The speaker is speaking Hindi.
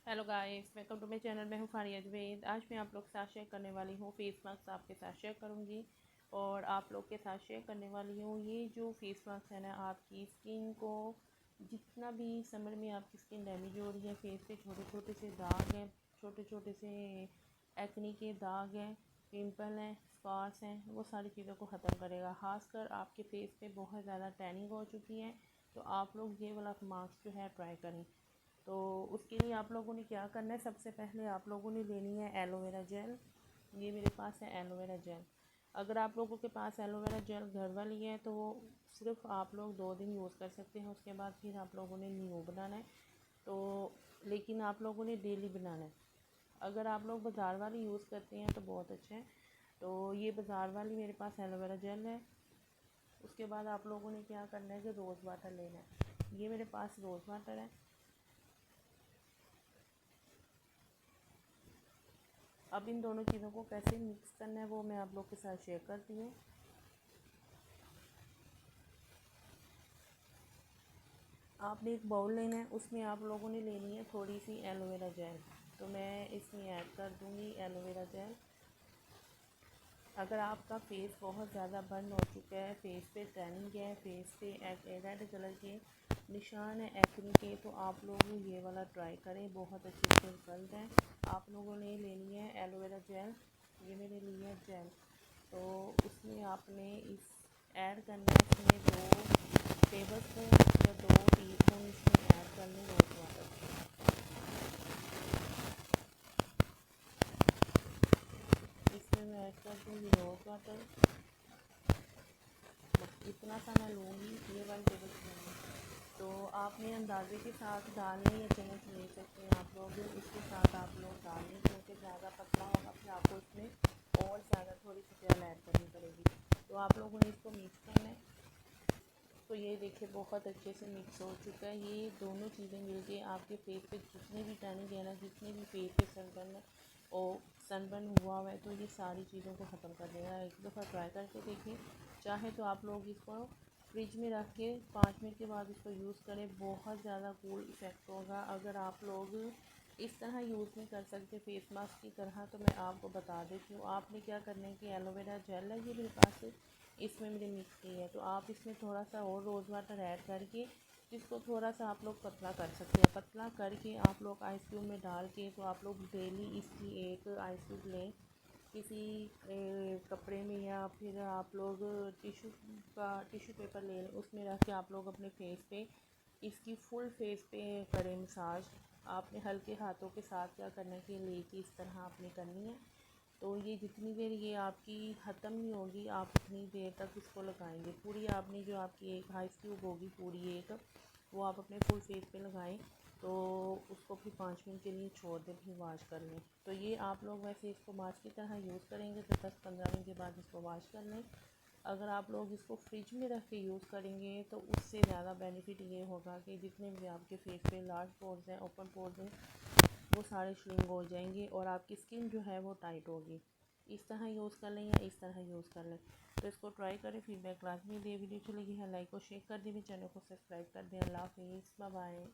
Hello guys, welcome to my channel. मैं हूँ फारिया जवेद। आज मैं आप लोग के साथ शेयर करने वाली हूँ फेस मास्क आपके साथ शेयर करूँगी और आप लोग के साथ शेयर करने वाली हूँ ये जो फेस मास्क है ना, आपकी स्किन को जितना भी समर में आपकी स्किन डैमेज हो रही है, फेस पे छोटे छोटे से दाग हैं, छोटे छोटे से एक्नी के दाग हैं, पिंपल हैं, स्पार्स हैं, वो सारी चीज़ों को ख़त्म करेगा। खासकर आपके फेस पे बहुत ज़्यादा टैनिंग हो चुकी है, तो आप लोग ये वाला मास्क जो है ट्राई करें। तो उसके लिए आप लोगों ने क्या करना है, सबसे पहले आप लोगों ने लेनी है एलोवेरा जेल। ये मेरे पास है एलोवेरा जेल। अगर आप लोगों के पास एलोवेरा जेल घर वाली है तो वो सिर्फ आप लोग 2 दिन यूज़ कर सकते हैं, उसके बाद फिर आप लोगों ने न्यू बनाना है। तो लेकिन आप लोगों ने डेली बनाना है। अगर आप लोग बाज़ार वाली यूज़ करते हैं तो बहुत अच्छा है। तो ये बाज़ार वाली मेरे पास एलोवेरा जेल है। उसके बाद आप लोगों ने क्या करना है कि रोज़ वाटर लेना है। ये मेरे पास रोज़ वाटर है। अब इन दोनों चीज़ों को कैसे मिक्स करना है वो मैं आप लोग के साथ शेयर करती हूँ। आपने एक बाउल लेना है, उसमें आप लोगों ने लेनी है थोड़ी सी एलोवेरा जेल। तो मैं इसमें ऐड कर दूँगी एलोवेरा जेल। अगर आपका फेस बहुत ज़्यादा बर्न हो चुका है, फेस पे टैनिंग है, फेस पे रेड कलर के निशान है एक्ने के, तो आप लोग ये वाला ट्राई करें, बहुत अच्छे से रिजल्ट हैं। आप लोगों ने लेनी है एलोवेरा जेल। ये मैंने ली है जेल। तो उसमें आपने इस ऐड करना है, इसमें 2 टेबल स्पून या 2 टीस्पून इसमें ऐड करने रोज़ वाटर। इसमें मैं ऐड कर दूँगी रोज़ वाटर। इतना सा मैं लूँगी, ये 1 टेबल स्पून। तो आपने अंदाजे के साथ डालने या चम्मच ले सकते हैं आप लोग, इसके साथ आप लोग डाल लें, क्योंकि ज़्यादा पतला होगा फिर आपको इसमें और ज़्यादा थोड़ी सी जेल ऐड करनी पड़ेगी। तो आप लोगों ने इसको मिक्स करना है। तो ये देखिए बहुत अच्छे से मिक्स हो चुका है। ये दोनों चीज़ें मिलके आपके फेस पे जितने भी टैनिंग है ना, जितने भी फेस पे सनबर्न और सनबर्न हुआ है, तो ये सारी चीज़ों को ख़त्म कर देगा। एक दफ़ा ट्राई करके देखिए। चाहे तो आप लोग इसको फ्रिज में रख के 5 मिनट के बाद इसको यूज़ करें, बहुत ज़्यादा कूल इफ़ेक्ट होगा। अगर आप लोग इस तरह यूज़ नहीं कर सकते फेस मास्क की तरह, तो मैं आपको बता देती हूँ। आपने क्या करना है कि एलोवेरा जेल है, ये मेरे पास इसमें मैंने मिक्स की है, तो आप इसमें थोड़ा सा और रोज़ वाटर ऐड करके इसको थोड़ा सा आप लोग पतला कर सकते हैं। पतला करके आप लोग आइस क्यूब में डाल के, तो आप लोग डेली इसकी एक आइस क्यूब लें किसी कपड़े में, या फिर आप लोग टिश्यू पेपर ले लें, उसमें रख के आप लोग अपने फेस पे इसकी फुल फेस पे करें मसाज। आपने हल्के हाथों के साथ क्या करना है कि लेके इस तरह आपने करनी है। तो ये जितनी देर ये आपकी ख़त्म नहीं होगी, आप उतनी देर तक इसको लगाएंगे। पूरी आपने जो आपकी एक आइस क्यूब होगी पूरी एक, वो आप अपने फुल फेस पे लगाएं। तो उसको फिर 5 मिनट के लिए छोड़ दें, फिर वॉश कर लें। तो ये आप लोग वैसे इसको मास्क की तरह यूज़ करेंगे तो 10-15 मिनट के बाद इसको वॉश कर लें। अगर आप लोग इसको फ्रिज में रख के यूज़ करेंगे तो उससे ज़्यादा बेनिफिट ये होगा कि जितने भी आपके फेस पे लार्ज पोर्स हैं, ओपन पोर्स हैं, वो सारे श्रिंक हो जाएंगे और आपकी स्किन जो है वो टाइट होगी। इस तरह यूज़ कर लें या इस तरह यूज़ कर लें। तो इसको ट्राई करें, फीडबैक लाजमी दें। वीडियो अच्छी लगी है लाइक और शेयर कर दें, चैनल को सब्सक्राइब कर दें। अल्लाह हाफिज़, बाय बाय।